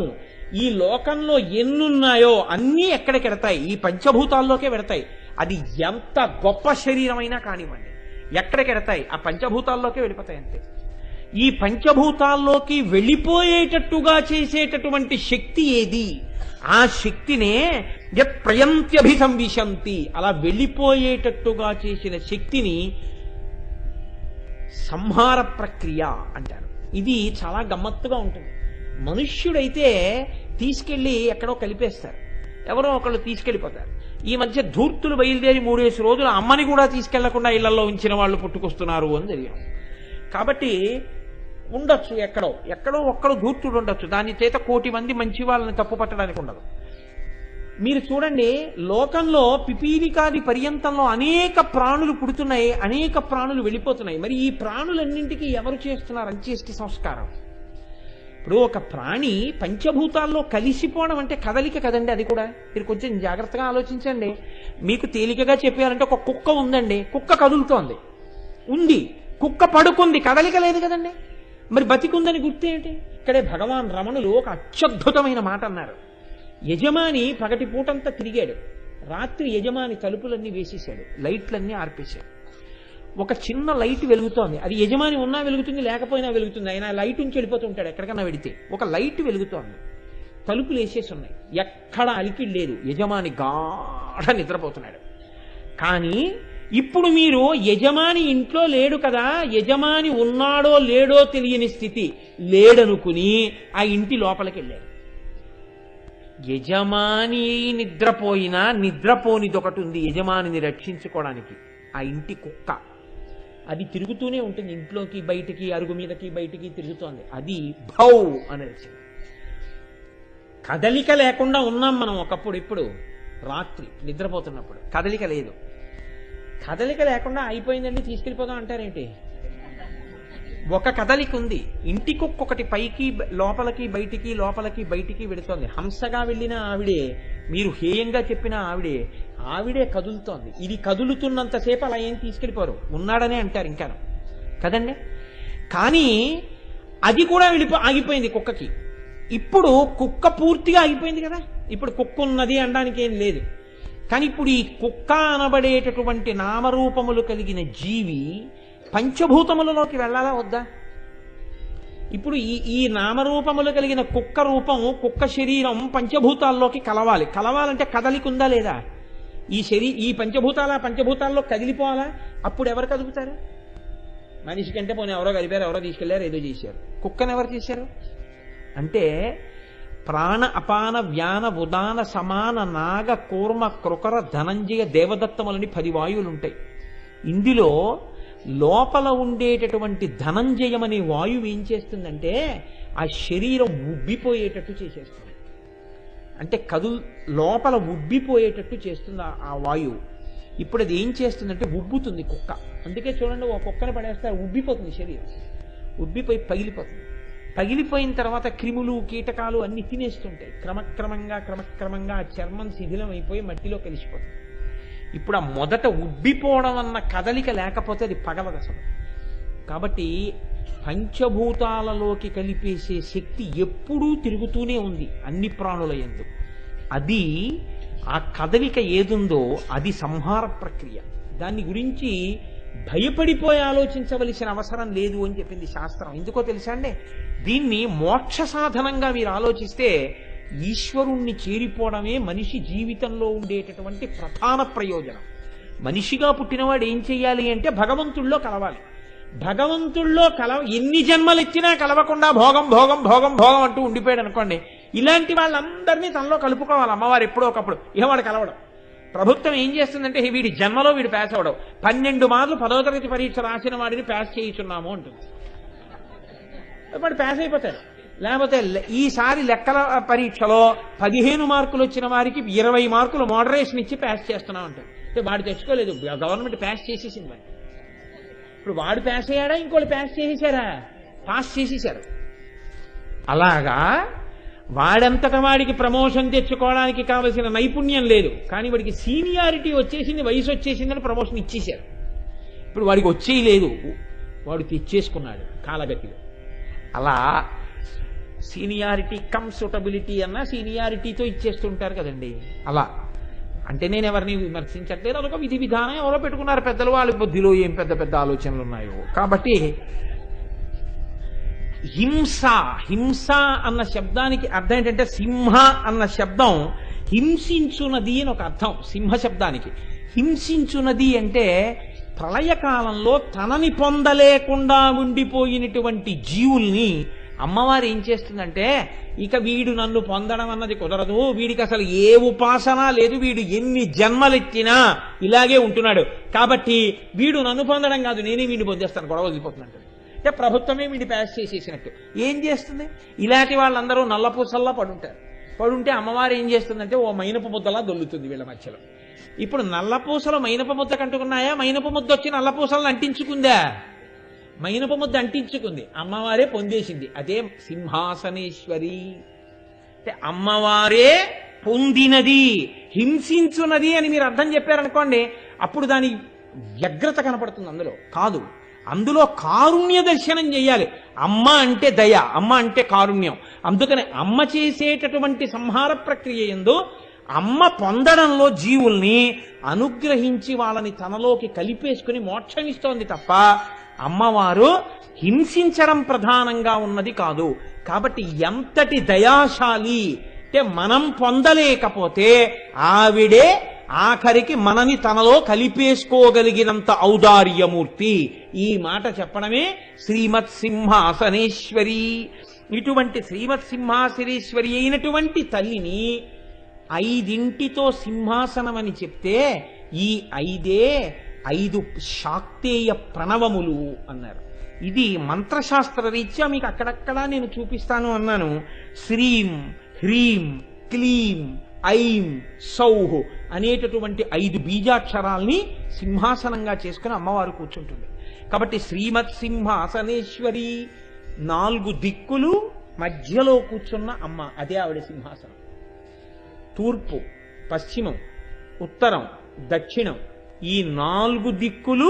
ఈ లోకంలో ఎన్నున్నాయో అన్నీ ఎక్కడికెడతాయి? ఈ పంచభూతాల్లోకే వెడతాయి. అది ఎంత గొప్ప శరీరమైనా కానివ్వండి, ఎక్కడికెడతాయి? ఆ పంచభూతాల్లోకే వెళ్ళిపోతాయి అంతే. ఈ పంచభూతాల్లోకి వెళ్ళిపోయేటట్టుగా చేసేటటువంటి శక్తి ఏది? ఆ శక్తినే యత్ ప్రయంత్యభిసంవిశంతి, అలా వెళ్ళిపోయేటట్టుగా చేసిన శక్తిని సంహార ప్రక్రియ అంటారు. ఇది చాలా గమ్మత్తుగా ఉంటుంది. మనుష్యుడైతే తీసుకెళ్లి ఎక్కడో కలిపేస్తారు, ఎవరో ఒకళ్ళు తీసుకెళ్లిపోతారు. ఈ మధ్య ధూర్తులు బయలుదేరి 3 రోజులు అమ్మని కూడా తీసుకెళ్లకుండా ఇళ్లలో ఉంచిన వాళ్ళు పుట్టుకొస్తున్నారు అని తెలియం. కాబట్టి ఉండొచ్చు, ఎక్కడో ఒక్కడో ధూర్తుడు ఉండొచ్చు, దాని చేత 1 కోటి మంది మంచి వాళ్ళని తప్పు పట్టడానికి ఉండదు. మీరు చూడండి, లోకంలో పిపీలికాది పర్యంతంలో అనేక ప్రాణులు పుడుతున్నాయి, అనేక ప్రాణులు వెళ్ళిపోతున్నాయి. మరి ఈ ప్రాణులన్నింటికీ ఎవరు చేస్తున్నారు అంత్యేష్టి సంస్కారం? ఇప్పుడు ఒక ప్రాణి పంచభూతాల్లో కలిసిపోవడం అంటే కదలిక కదండి. అది కూడా మీరు కొంచెం జాగ్రత్తగా ఆలోచించండి. మీకు తేలికగా చెప్పారంటే ఒక కుక్క ఉందండి, కుక్క కదులుతోంది, ఉంది, కుక్క పడుకుంది, కదలిక లేదు కదండి. మరి బతికుందని గుర్తు ఏంటి? ఇక్కడే భగవాన్ రమణులు ఒక అత్యద్భుతమైన మాట అన్నారు. యజమాని పగటి పూటంతా తిరిగాడు, రాత్రి యజమాని తలుపులన్నీ వేసేశాడు, లైట్లన్నీ ఆర్పేశాడు. ఒక చిన్న లైట్ వెలుగుతోంది, అది యజమాని ఉన్నా వెలుగుతుంది, లేకపోయినా వెలుగుతుంది, ఆయన లైట్ నుంచి వెళ్ళిపోతూ ఉంటాడు ఎక్కడికన్నా వెడితే. ఒక లైట్ వెలుగుతోంది, తలుపులు వేసేసి ఉన్నాయి, ఎక్కడ అలికి లేదు, యజమాని గాఢ నిద్రపోతున్నాడు. కానీ ఇప్పుడు మీరు యజమాని ఇంట్లో లేడు కదా, యజమాని ఉన్నాడో లేడో తెలియని స్థితి, లేడనుకుని ఆ ఇంటి లోపలికి వెళ్ళాడు. యజమాని నిద్రపోయినా నిద్రపోనిది ఒకటి ఉంది యజమానిని రక్షించుకోవడానికి, ఆ ఇంటి కుక్క. అది తిరుగుతూనే ఉంటుంది, ఇంట్లోకి బయటికి, అరుగు మీదకి బయటికి తిరుగుతోంది. అది భౌ అని వచ్చింది. కదలిక లేకుండా ఉన్నాం మనం ఒకప్పుడు. ఇప్పుడు రాత్రి నిద్రపోతున్నప్పుడు కదలిక లేదు. కదలిక లేకుండా అయిపోయిందండి తీసుకెళ్ళిపోదాం అంటారేంటి? ఒక కదలిక ఉంది. ఇంటి కుక్క ఒకటి పైకి లోపలికి బయటికి, లోపలికి బయటికి వెడుతోంది. హంసగా వెళ్ళిన ఆవిడే, మీరు హేయంగా చెప్పిన ఆవిడే కదులుతోంది. ఇది కదులుతున్నంతసేపు అలా ఏం తీసుకెళ్ళిపోరు, ఉన్నాడనే అంటారు ఇంకా కదండి. కానీ అది కూడా ఆగిపోయింది కుక్కకి. ఇప్పుడు కుక్క పూర్తిగా ఆగిపోయింది కదా, ఇప్పుడు కుక్క ఉన్నది అనడానికి ఏం లేదు. కానీ ఇప్పుడు ఈ కుక్క అనబడేటటువంటి నామరూపములు కలిగిన జీవి పంచభూతములలోకి వెళ్ళాలా వద్దా? ఇప్పుడు ఈ నామరూపములు కలిగిన కుక్క రూపం, కుక్క శరీరం పంచభూతాల్లోకి కలవాలంటే కదలిక ఉందా లేదా? ఈ పంచభూతాల్లో కదిలిపోవాలా? అప్పుడు ఎవరు కదులుతారు? మనిషి కంటే పోనీ ఎవరో కలిపారు, ఎవరో తీసుకెళ్లారు, ఏదో చేశారు. కుక్కను ఎవరు చేశారు? అంటే ప్రాణ అపాన వ్యాన ఉదాన సమాన నాగ కూర్మ కృకర ధనంజయ దేవదత్తములని 10 వాయువులు ఉంటాయి. ఇందులో లోపల ఉండేటటువంటి ధనంజయం అనే వాయువు ఏం చేస్తుందంటే ఆ శరీరం ఉబ్బిపోయేటట్టు చేసేస్తుంది. అంటే లోపల ఉబ్బిపోయేటట్టు చేస్తుంది ఆ వాయువు. ఇప్పుడు అది ఏం చేస్తుందంటే ఉబ్బుతుంది కుక్క. అందుకే చూడండి, ఒక కుక్కను పడేస్తే ఉబ్బిపోతుంది శరీరం, ఉబ్బిపోయి పగిలిపోతుంది. పగిలిపోయిన తర్వాత క్రిములు కీటకాలు అన్ని తినేస్తుంటాయి. క్రమక్రమంగా ఆ చర్మం శిథిలం అయిపోయి మట్టిలో కలిసిపోతుంది. ఇప్పుడు ఆ మొదట ఉబ్బిపోవడం అన్న కదలిక లేకపోతే అది పగలదు అసలు. కాబట్టి పంచభూతాలలోకి కలిపేసే శక్తి ఎప్పుడూ తిరుగుతూనే ఉంది అన్ని ప్రాణుల యందు. అది ఆ కదలిక ఏదుందో అది సంహార ప్రక్రియ. దాన్ని గురించి భయపడిపోయి ఆలోచించవలసిన అవసరం లేదు అని చెప్పింది శాస్త్రం. ఎందుకో తెలుసా అండి, దీన్ని మోక్ష సాధనంగా మీరు ఆలోచిస్తే ఈశ్వరుణ్ణి చేరిపోవడమే మనిషి జీవితంలో ఉండేటటువంటి ప్రధాన ప్రయోజనం. మనిషిగా పుట్టినవాడు ఏం చెయ్యాలి అంటే భగవంతుల్లో కలవాలి. భగవంతుల్లో ఎన్ని జన్మలెత్తినా కలవకుండా భోగం భోగం భోగం భోగం అంటూ ఉండిపోయాడు అనుకోండి, ఇలాంటి వాళ్ళందరినీ తనలో కలుపుకోవాలి అమ్మవారు ఎప్పుడో ఒకప్పుడు. ఇక వాడు కలవడం. ప్రభుత్వం ఏం చేస్తుందంటే వీడి జన్మలో వీడు పాస్ అవడం, 12 మార్లు 10వ తరగతి పరీక్ష రాసిన వాడిని పాస్ చేయించున్నాము అంటుంది. వాడు పాస్ అయిపోతాడు. లేకపోతే ఈసారి లెక్కల పరీక్షలో 15 మార్కులు వచ్చిన వారికి 20 మార్కులు మోడరేషన్ ఇచ్చి పాస్ చేస్తున్నాం అంటాడు. వాడు తెచ్చుకోలేదు, గవర్నమెంట్ పాస్ చేసేసింది వాడిని. ఇప్పుడు వాడు పాస్ అయ్యాడా, ఇంకోళ్ళు పాస్ చేసేసారా? పాస్ చేసేశారు. అలాగా వాడంతట వాడికి ప్రమోషన్ తెచ్చుకోవడానికి కావలసిన నైపుణ్యం లేదు, కానీ వాడికి సీనియారిటీ వచ్చేసింది, వయసు వచ్చేసిందని ప్రమోషన్ ఇచ్చేశారు. ఇప్పుడు వాడికి వచ్చేయి లేదు, వాడు తెచ్చేసుకున్నాడు కాలగతిలో. అలా సీనియారిటీ కమ్ సూటబిలిటీ అన్న సీనియారిటీతో ఇచ్చేస్తుంటారు కదండి. అలా అంటే నేను ఎవరిని విమర్శించట్లేదు, అదొక విధి విధానం ఎవరో పెట్టుకున్నారు పెద్దలు, వాళ్ళ బుద్ధిలో ఏం పెద్ద పెద్ద ఆలోచనలు ఉన్నాయో. కాబట్టి హింస అన్న శబ్దానికి అర్థం ఏంటంటే, సింహ అన్న శబ్దం హింసించునది అని ఒక అర్థం. సింహ శబ్దానికి హింసించునది అంటే ప్రళయకాలంలో తనని పొందలేకుండా ఉండిపోయినటువంటి జీవుల్ని అమ్మవారు ఏం చేస్తుందంటే, ఇక వీడు నన్ను పొందడం అన్నది కుదరదు, వీడికి అసలు ఏ ఉపాసన లేదు, వీడు ఎన్ని జన్మలెత్తినా ఇలాగే ఉంటున్నాడు, కాబట్టి వీడు నన్ను పొందడం కాదు, నేనే వీడిని పొందేస్తాను, గొడవ వదిలిపోతున్నట్టు. అంటే ప్రభుత్వమే వీడిని పాస్ చేసేసినట్టు. ఏం చేస్తుంది? ఇలాంటి వాళ్ళందరూ నల్లపూసల్లా పడుంటే అమ్మవారు ఏం చేస్తుందంటే ఓ మైనపు ముద్దలా దొల్లుతుంది వీళ్ళ మధ్యలో. ఇప్పుడు నల్లపూసలు మైనపు ముద్ద కంటుకున్నాయా? మైనపు ముద్ద వచ్చి నల్లపూసలను అంటించుకుందా? మైనపు ముద్ద అంటించుకుంది, అమ్మవారే పొందేసింది. అదే సింహాసనేశ్వరి అంటే అమ్మవారే పొందినది, హింసించున్నది అని మీరు అర్థం చెప్పారనుకోండి, అప్పుడు దాని వ్యగ్రత కనపడుతుంది. అందులో కాదు, అందులో కారుణ్య దర్శనం చేయాలి. అమ్మ అంటే దయ, అమ్మ అంటే కారుణ్యం. అందుకని అమ్మ చేసేటటువంటి సంహార ప్రక్రియ యందు అమ్మ పొందడంలో జీవుల్ని అనుగ్రహించి వాళ్ళని తనలోకి కలిపేసుకుని మోక్షం ఇస్తోంది తప్ప అమ్మవారు హింసించడం ప్రధానంగా ఉన్నది కాదు. కాబట్టి ఎంతటి దయాశాలి అంటే, మనం పొందలేకపోతే ఆవిడే ఆఖరికి మనని తనలో కలిపేసుకోగలిగినంత ఔదార్యమూర్తి. ఈ మాట చెప్పడమే శ్రీమత్ సింహాసనేశ్వరి. ఇటువంటి శ్రీమత్ సింహాసనేశ్వరి అయినటువంటి తల్లిని 5 సింహాసనం అని చెప్తే, ఈ 5 శాక్తేయ ప్రణవములు అన్నారు. ఇది మంత్రశాస్త్ర రీత్యా మీకు అక్కడక్కడా నేను చూపిస్తాను అన్నాను. శ్రీం హ్రీం క్లీం ఐం సౌహ్ అనేటటువంటి 5 బీజాక్షరాల్ని సింహాసనంగా చేసుకుని అమ్మవారు కూర్చుంటుంది. కాబట్టి శ్రీమత్ సింహాసనేశ్వరి, 4 దిక్కులు మధ్యలో కూర్చున్న అమ్మ, అదే ఆవిడ సింహాసనం. తూర్పు, పశ్చిమం, ఉత్తరం, దక్షిణం, ఈ 4 దిక్కులు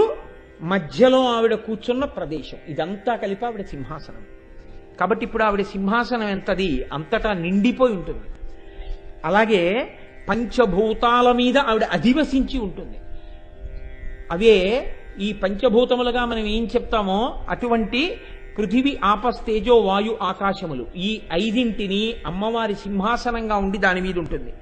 మధ్యలో ఆవిడ కూర్చున్న ప్రదేశం, ఇదంతా కలిపి ఆవిడ సింహాసనం. కాబట్టి ఇప్పుడు ఆవిడ సింహాసనం ఎంతది, అంతటా నిండిపోయి ఉంటుంది. అలాగే పంచభూతాల మీద ఆవిడ అధివసించి ఉంటుంది. అవే ఈ పంచభూతములుగా మనం ఏం చెప్తామో అటువంటి పృథివీ ఆపస్తేజో వాయు ఆకాశములు, ఈ 5 అమ్మవారి సింహాసనంగా ఉండి దాని మీద ఉంటుంది.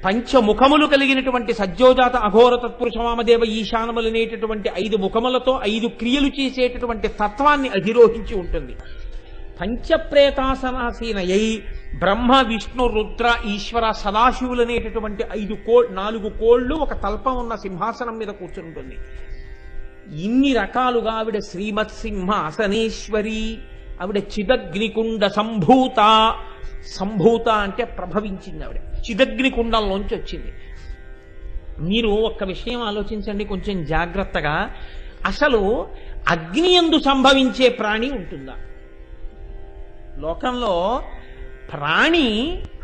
పంచముఖములు కలిగినటువంటి సజ్జోజాత అఘోర తత్పురుష వామదేవ ఈశానములు అనేటటువంటి 5 ముఖములతో 5 క్రియలు చేసేటటువంటి తత్వాన్ని అధిరోహించి ఉంటుంది. పంచప్రేతాసనాసీనయై బ్రహ్మ విష్ణు రుద్ర ఈశ్వర సదాశివులు అనేటటువంటి 4 కోళ్లు ఒక తల్పం ఉన్న సింహాసనం మీద కూర్చుంటుంది. ఇన్ని రకాలుగా ఆవిడ శ్రీమత్ సింహాసనేశ్వరి. ఆవిడ చిదగ్నికుండ సంభూత. సంభూత అంటే ప్రభవించింది. ఆవిడ చిదగ్నికుండంలోంచి వచ్చింది. మీరు ఒక్క విషయం ఆలోచించండి కొంచెం జాగ్రత్తగా. అసలు అగ్ని యందు సంభవించే ప్రాణి ఉంటుందా? లోకంలో ప్రాణి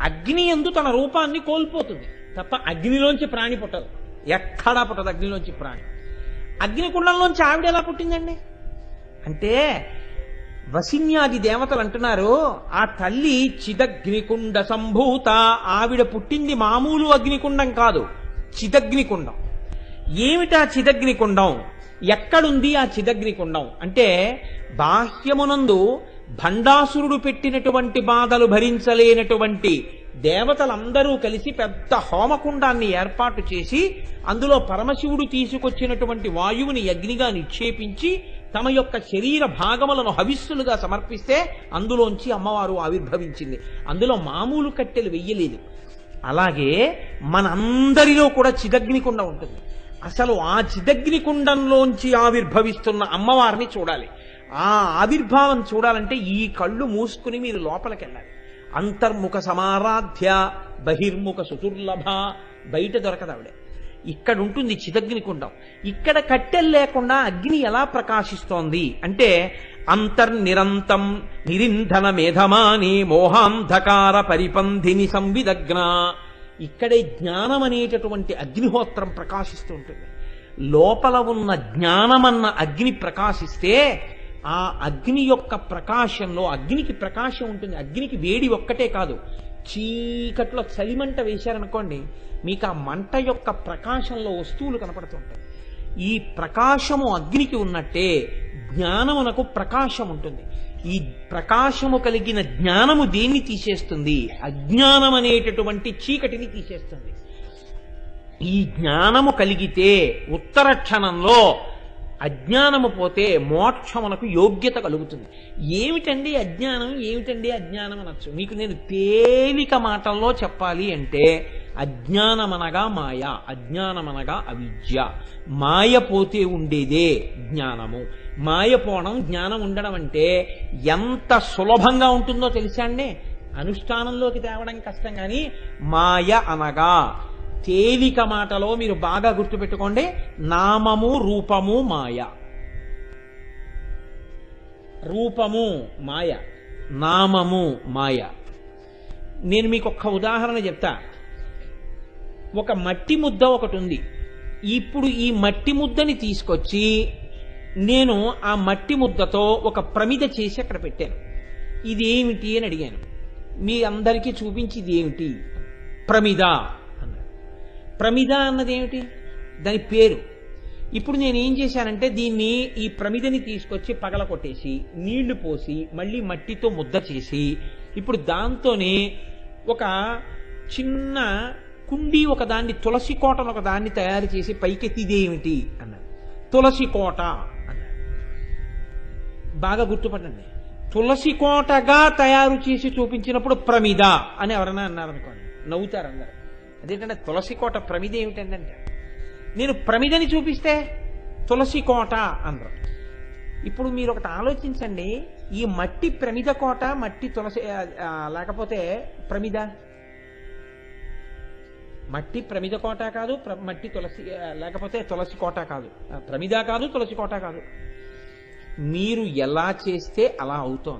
అగ్ని యందు తన రూపాన్ని కోల్పోతుంది తప్ప అగ్నిలోంచి ప్రాణి పుట్టదు. ఎక్కడా పుట్టదు అగ్నిలోంచి ప్రాణి. అగ్నికుండంలోంచి ఆవిడ ఎలా పుట్టిందండి అంటే వసిన్యాది దేవతలు అంటున్నారు, ఆ తల్లి చిదగ్నికుండ సంభూత. ఆవిడ పుట్టింది మామూలు అగ్నికుండం కాదు, చిదగ్నికుండం. ఏమిటా చిదగ్నికుండం? ఎక్కడుంది ఆ చిదగ్నికుండం అంటే బాహ్యమునందు భండాసురుడు పెట్టినటువంటి బాధలు భరించలేనటువంటి దేవతలందరూ కలిసి పెద్ద హోమకుండాన్ని ఏర్పాటు చేసి అందులో పరమశివుడు తీసుకొచ్చినటువంటి వాయువుని అగ్నిగా నిక్షేపించి తమ యొక్క శరీర భాగములను హవిస్సులుగా సమర్పిస్తే అందులోంచి అమ్మవారు ఆవిర్భవించింది. అందులో మామూలు కట్టెలు వెయ్యలేదు. అలాగే మనందరిలో కూడా చిదగ్నికుండం ఉంటుంది. అసలు ఆ చిదగ్నికుండంలోంచి ఆవిర్భవిస్తున్న అమ్మవారిని చూడాలి. ఆ ఆవిర్భావం చూడాలంటే ఈ కళ్ళు మూసుకుని మీరు లోపలికి వెళ్ళాలి. అంతర్ముఖ సమారాధ్య బహిర్ముఖ సుదుర్లభ. బయట దొరకదు ఆవిడ. ఇక్కడ ఉంటుంది చిదగ్నికుండం. ఇక్కడ కట్టెలు లేకుండా అగ్ని ఎలా ప్రకాశిస్తోంది అంటే అంతర్నిరంతం నిరింధన మేధమాని మోహాంధకార పరిపంధిని సంవిదగ్న. ఇక్కడే జ్ఞానం అనేటటువంటి అగ్నిహోత్రం ప్రకాశిస్తూ ఉంటుంది. లోపల ఉన్న జ్ఞానమన్న అగ్ని ప్రకాశిస్తే ఆ అగ్ని యొక్క ప్రకాశంలో అగ్నికి ప్రకాశం ఉంటుంది. అగ్నికి వేడి ఒక్కటే కాదు, చీకట్లో చలిమంట వేశారనుకోండి, మీకు ఆ మంట యొక్క ప్రకాశంలో వస్తువులు కనపడుతుంటాయి. ఈ ప్రకాశము అగ్నికి ఉన్నట్టే జ్ఞానమునకు ప్రకాశం ఉంటుంది. ఈ ప్రకాశము కలిగిన జ్ఞానము దేన్ని తీసేస్తుంది? అజ్ఞానం అనేటటువంటి చీకటిని తీసేస్తుంది. ఈ జ్ఞానము కలిగితే ఉత్తర క్షణంలో అజ్ఞానము పోతే మోక్షమునకు యోగ్యత కలుగుతుంది. ఏమిటండి అజ్ఞానం, ఏమిటండి అజ్ఞానం అనొచ్చు. మీకు నేను తేలిక మాటల్లో చెప్పాలి అంటే అజ్ఞానమనగా మాయ, అజ్ఞానమనగా అవిద్య. మాయ పోతే ఉండేదే జ్ఞానము. మాయ పోవడం జ్ఞానం ఉండడం అంటే ఎంత సులభంగా ఉంటుందో తెలుసా అండి. అనుష్ఠానంలోకి తేవడం కష్టం, కానీ మాయ అనగా తేలిక మాటలో మీరు బాగా గుర్తుపెట్టుకోండి, నామము రూపము మాయ. రూపము మాయ, నామము మాయ. నేను మీకు ఒక్క ఉదాహరణ చెప్తా. ఒక మట్టి ముద్ద ఒకటి ఉంది. ఇప్పుడు ఈ మట్టి ముద్దని తీసుకొచ్చి నేను ఆ మట్టి ముద్దతో ఒక ప్రమిద చేసి అక్కడ పెట్టాను. ఇది ఏమిటి అని అడిగాను. మీ అందరికీ చూపించి ఇది ఏమిటి? ప్రమిద అన్నారు. ప్రమిద అన్నది ఏమిటి? దాని పేరు. ఇప్పుడు నేను ఏం చేశానంటే దీన్ని, ఈ ప్రమిదని తీసుకొచ్చి పగల కొట్టేసి నీళ్లు పోసి మళ్ళీ మట్టితో ముద్ద చేసి ఇప్పుడు దాంతోనే ఒక చిన్న కుండీ ఒక దాన్ని, తులసి కోటను ఒక దాన్ని తయారు చేసి పైకెత్తి ఇదేమిటి అన్నారు. తులసి కోట అన్నారు. బాగా గుర్తుపట్టండి. తులసి కోటగా తయారు చేసి చూపించినప్పుడు ప్రమిద అని ఎవరైనా అన్నారనుకోండి, నవ్వుతారు అందరు. అదేంటంటే తులసి కోట ప్రమిద ఏమిటంటే, నేను ప్రమిదని చూపిస్తే తులసి కోట అన్నారు. ఇప్పుడు మీరు ఒకటి ఆలోచించండి, ఈ మట్టి ప్రమిద కోట, మట్టి తులసి లేకపోతే ప్రమిద. మట్టి ప్రమిద కోట కాదు, మట్టి తులసి లేకపోతే తులసి కోట కాదు, ప్రమిద కాదు, తులసి కోట కాదు. మీరు ఎలా చేస్తే అలా అవుతోంది.